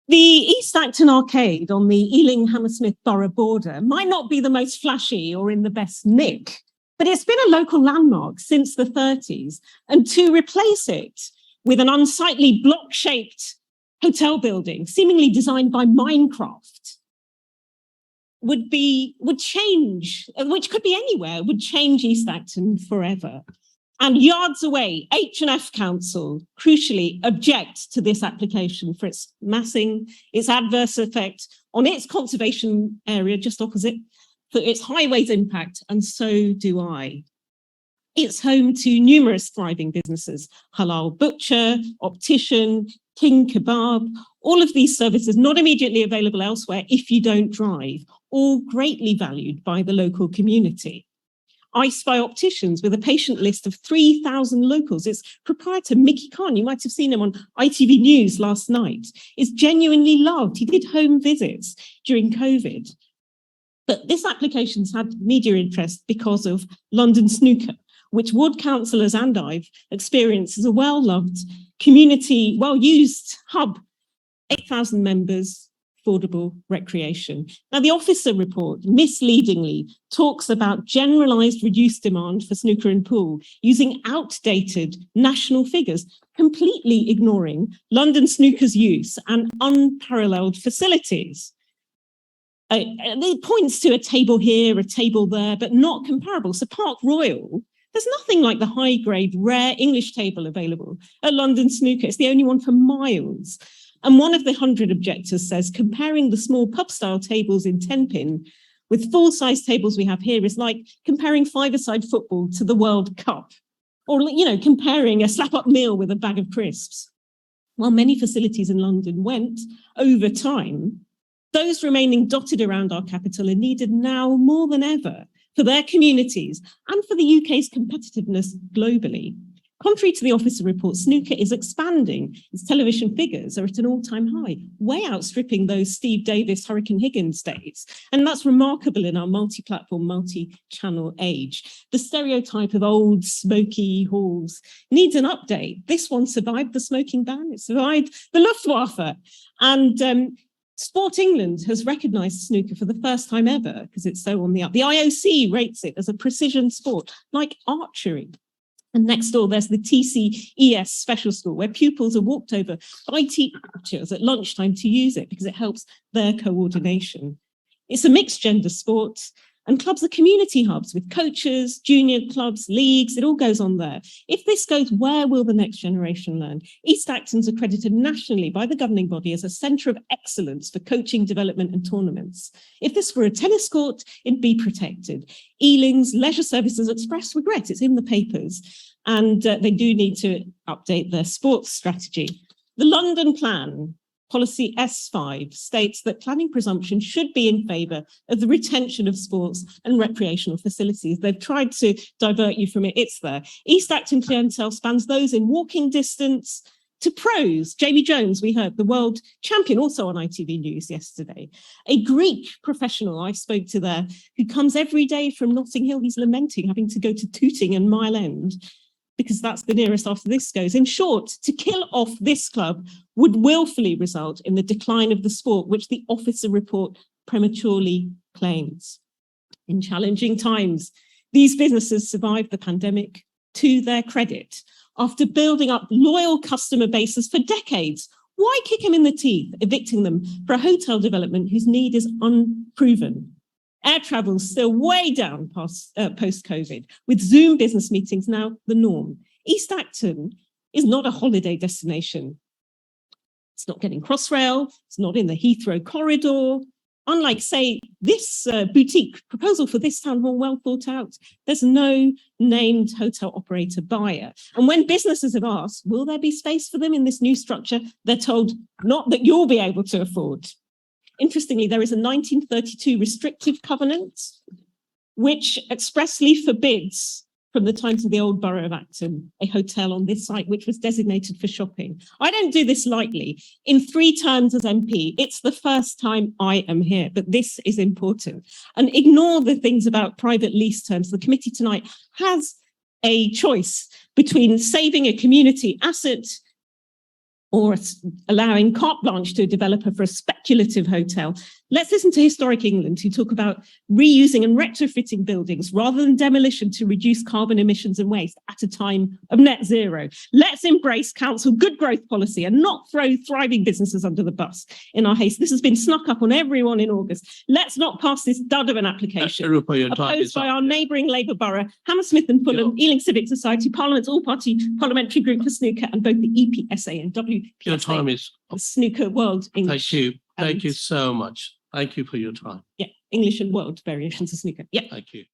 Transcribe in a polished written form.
The East Acton Arcade on the Ealing-Hammersmith Borough border might not be the most flashy or in the best nick, but it's been a local landmark since the 30s. And to replace it with an unsightly block-shaped hotel building, seemingly designed by Minecraft, would change, which could be anywhere, would change East Acton forever. And yards away, H&F Council, crucially, object to this application for its massing, its adverse effect on its conservation area just opposite, for its highways impact, and so do I. It's home to numerous thriving businesses, halal butcher, optician, king kebab, all of these services not immediately available elsewhere if you don't drive, all greatly valued by the local community. I Spy Opticians with a patient list of 3,000 locals. Its proprietor, Mickey Khan, you might have seen him on ITV News last night, is genuinely loved. He did home visits during COVID. But this application's had media interest because of London Snooker, which ward councillors and I've experienced as a well-loved community, well-used hub, 8,000 members, affordable recreation. Now, the officer report misleadingly talks about generalised reduced demand for snooker and pool using outdated national figures, completely ignoring London Snooker's use and unparalleled facilities. It points to a table here, a table there, but not comparable. So Park Royal, there's nothing like the high-grade, rare English table available at London Snooker. It's the only one for miles. And one of the 100 objectors says, comparing the small pub-style tables in 10-pin with full-size tables we have here is like comparing five-a-side football to the World Cup, or, comparing a slap-up meal with a bag of crisps. While many facilities in London went, over time, those remaining dotted around our capital are needed now more than ever for their communities and for the UK's competitiveness globally. Contrary to the officer report, snooker is expanding. Its television figures are at an all-time high, way outstripping those Steve Davis, Hurricane Higgins days. And that's remarkable in our multi-platform, multi-channel age. The stereotype of old, smoky halls needs an update. This one survived the smoking ban. It survived the Luftwaffe. And Sport England has recognised snooker for the first time ever because it's so on the up. The IOC rates it as a precision sport, like archery. And next door, there's the TCES special school, where pupils are walked over by teachers at lunchtime to use it because it helps their coordination. It's a mixed gender sport, and clubs are community hubs with coaches, junior clubs, leagues. It all goes on there. If this goes, where will the next generation learn? East Acton's accredited nationally by the governing body as a centre of excellence for coaching, development and tournaments. If this were a tennis court, it'd be protected. Ealing's leisure services express regret. It's in the papers. And they do need to update their sports strategy. The London Plan, Policy S5, states that planning presumption should be in favour of the retention of sports and recreational facilities. They've tried to divert you from it. It's there. East Acton clientele spans those in walking distance to pros. Jamie Jones, we heard, the world champion, also on ITV News yesterday. A Greek professional I spoke to there who comes every day from Notting Hill. He's lamenting having to go to Tooting and Mile End, because that's the nearest after this goes. In short, to kill off this club would willfully result in the decline of the sport, which the officer report prematurely claims. In challenging times, these businesses survived the pandemic to their credit. After building up loyal customer bases for decades, why kick them in the teeth, evicting them for a hotel development whose need is unproven? Air travel is still way down post-COVID, with Zoom business meetings now the norm. East Acton is not a holiday destination. It's not getting Crossrail. It's not in the Heathrow corridor. Unlike, say, this boutique proposal for this town hall, well thought out, there's no named hotel operator buyer. And when businesses have asked, will there be space for them in this new structure? They're told, not that you'll be able to afford. Interestingly, there is a 1932 restrictive covenant which expressly forbids, from the times of the old borough of Acton, a hotel on this site which was designated for shopping. I don't do this lightly. In 3 terms as MP, it's the first time I am here, but this is important. And ignore the things about private lease terms. The committee tonight has a choice between saving a community asset or allowing carte blanche to a developer for a speculative hotel. Let's listen to Historic England, who talk about reusing and retrofitting buildings rather than demolition to reduce carbon emissions and waste at a time of net zero. Let's embrace council good growth policy and not throw thriving businesses under the bus in our haste. This has been snuck up on everyone in August. Let's not pass this dud of an application opposed by our neighbouring Labour borough, Hammersmith and Fulham, Ealing Civic Society, Parliament's all-party parliamentary group for snooker, and both the EPSA and WPSA. Your time is up. Snooker World English. Thank you. Thank you so much. Thank you for your time. Yeah, English and world variations of snooker. Yeah. Thank you.